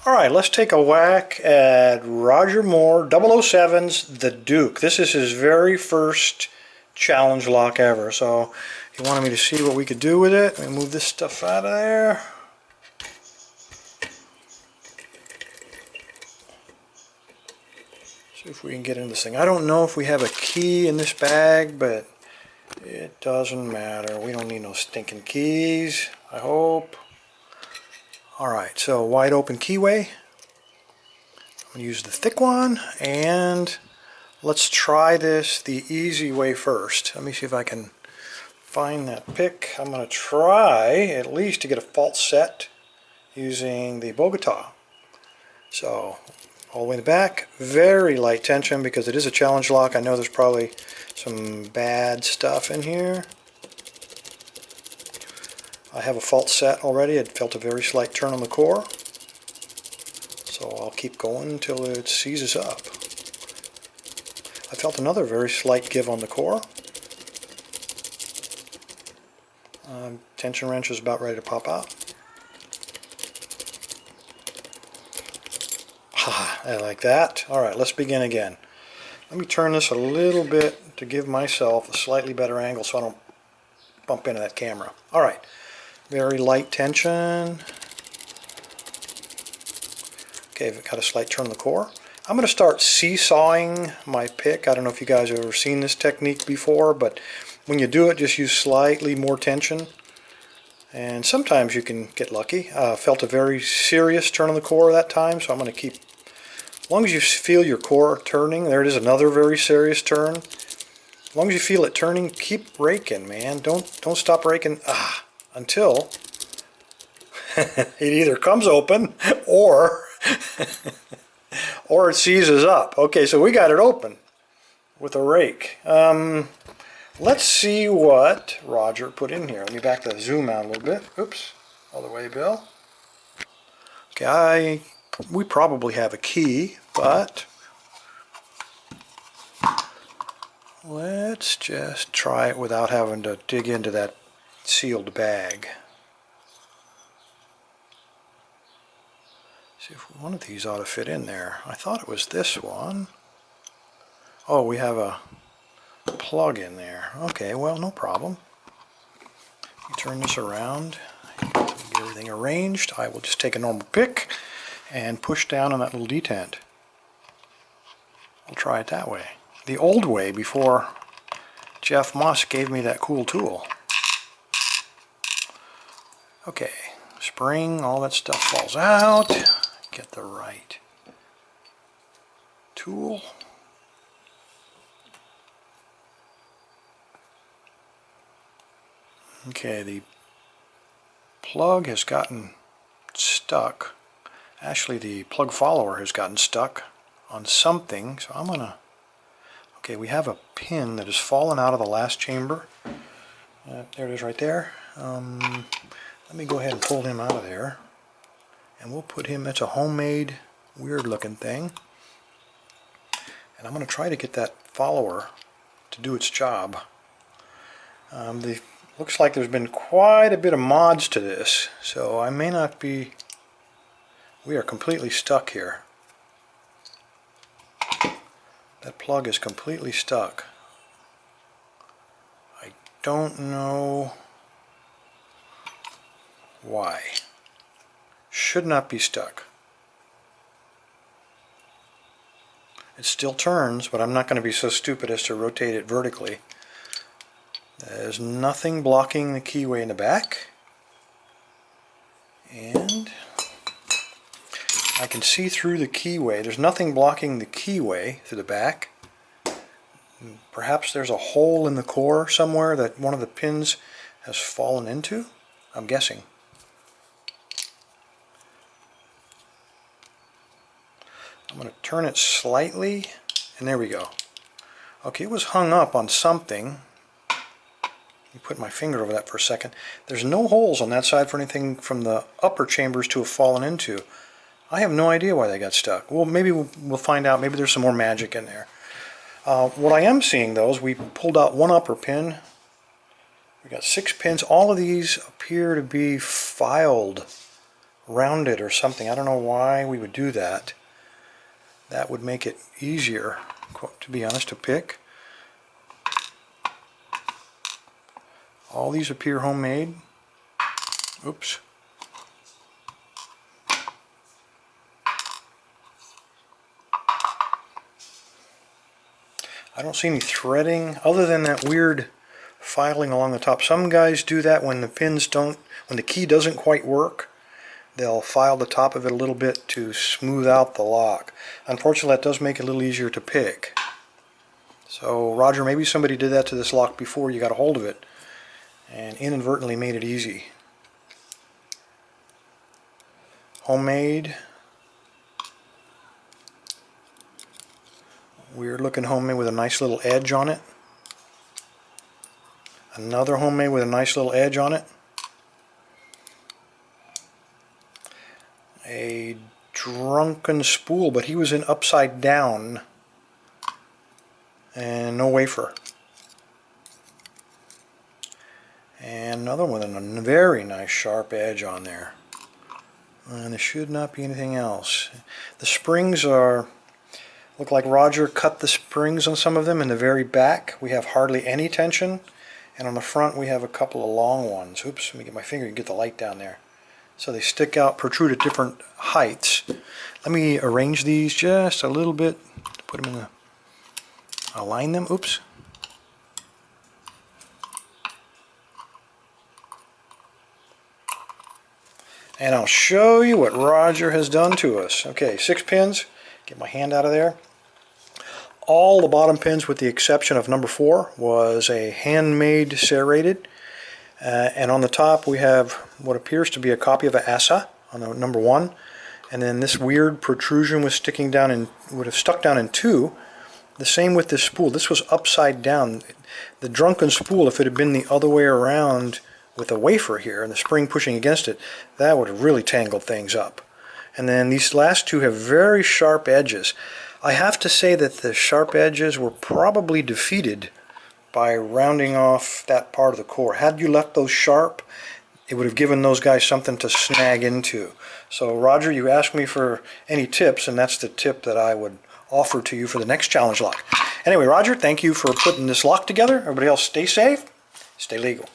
Alright, let's take a whack at Roger Moore 007's The Duke. This is his very first challenge lock ever. So he wanted me to see what we could do with it. Let me move this stuff out of there. See if we can get into this thing. I don't know if we have a key in this bag, but it doesn't matter. We don't need no stinking keys, I hope. Alright, so wide open keyway. I'm going to use the thick one, and let's try this the easy way first. Let me see if I can find that pick. I'm going to try at least to get a false set using the Bogota. So all the way in the back, very light tension because it is a challenge lock. I know there's probably some bad stuff in here. I have a false set already. It felt a very slight turn on the core. So I'll keep going until it seizes up. I felt another very slight give on the core. Tension wrench is about ready to pop out. I like that. Alright, let's begin again. Let me turn this a little bit to give myself a slightly better angle so I don't bump into that camera. Alright. Very light tension. Okay, I've got a slight turn on the core. I'm going to start seesawing my pick. I don't know if you guys have ever seen this technique before, but when you do it, just use slightly more tension. And sometimes you can get lucky. Felt a very serious turn on the core that time, so I'm going to keep... As long as you feel your core turning, there it is, another very serious turn. As long as you feel it turning, keep raking, man. Don't stop raking. Until it either comes open or or it seizes up. Okay, so we got it open with a rake. Let's see what Roger put in here. Let me back the zoom out a little bit. Oops, other way, Bill. Okay, we probably have a key, but let's just try it without having to dig into that sealed bag. See if one of these ought to fit in there. I thought it was this one. Oh, we have a plug in there. Okay, well, no problem. You turn this around, get everything arranged. I will just take a normal pick and push down on that little detent. I'll try it that way. The old way before Jeff Moss gave me that cool tool. Okay, spring, all that stuff falls out. Get the right tool. Okay, the plug has gotten stuck. Actually, the plug follower has gotten stuck on something, so I'm gonna... Okay, we have a pin that has fallen out of the last chamber. There it is right there. Let me go ahead and pull him out of there, and we'll put him, it's a homemade weird looking thing, and I'm going to try to get that follower to do its job. Looks like there's been quite a bit of mods to this, so I may not be, we are completely stuck here. That plug is completely stuck. I don't know why. Should not be stuck. It still turns, but I'm not going to be so stupid as to rotate it vertically. There's nothing blocking the keyway in the back. And I can see through the keyway. There's nothing blocking the keyway through the back. Perhaps there's a hole in the core somewhere that one of the pins has fallen into. I'm guessing. I'm going to turn it slightly, and there we go. Okay, it was hung up on something. Let me put my finger over that for a second. There's no holes on that side for anything from the upper chambers to have fallen into. I have no idea why they got stuck. Well, maybe we'll find out. Maybe there's some more magic in there. What I am seeing, though, is we pulled out one upper pin. We got 6 pins. All of these appear to be filed rounded or something. I don't know why we would do that. That would make it easier, to be honest, to pick. All these appear homemade. Oops. I don't see any threading other than that weird filing along the top. Some guys do that when the when the key doesn't quite work. They'll file the top of it a little bit to smooth out the lock. Unfortunately, that does make it a little easier to pick. So, Roger, maybe somebody did that to this lock before you got a hold of it and inadvertently made it easy. Homemade. Weird looking homemade with a nice little edge on it. Another homemade with a nice little edge on it. A drunken spool, but he was in upside down. And no wafer. And another one with a very nice sharp edge on there. And there should not be anything else. The springs look like Roger cut the springs on some of them. In the very back we have hardly any tension, and on the front we have a couple of long ones. Oops, let me get my finger and get the light down there. So they stick out, protrude at different heights. Let me arrange these just a little bit to put them in the, align them. Oops. And I'll show you what Roger has done to us. Okay, 6 pins. Get my hand out of there. All the bottom pins, with the exception of number 4, was a handmade serrated. And on the top we have what appears to be a copy of an asa on the number 1. And then this weird protrusion was sticking down and would have stuck down in 2. The same with this spool. This was upside down. The drunken spool, if it had been the other way around with a wafer here and the spring pushing against it, that would have really tangled things up. And then these last two have very sharp edges. I have to say that the sharp edges were probably defeated by rounding off that part of the core. Had you left those sharp, it would have given those guys something to snag into. So Roger, you asked me for any tips, and that's the tip that I would offer to you for the next challenge lock. Anyway, Roger, thank you for putting this lock together. Everybody else, stay safe, stay legal.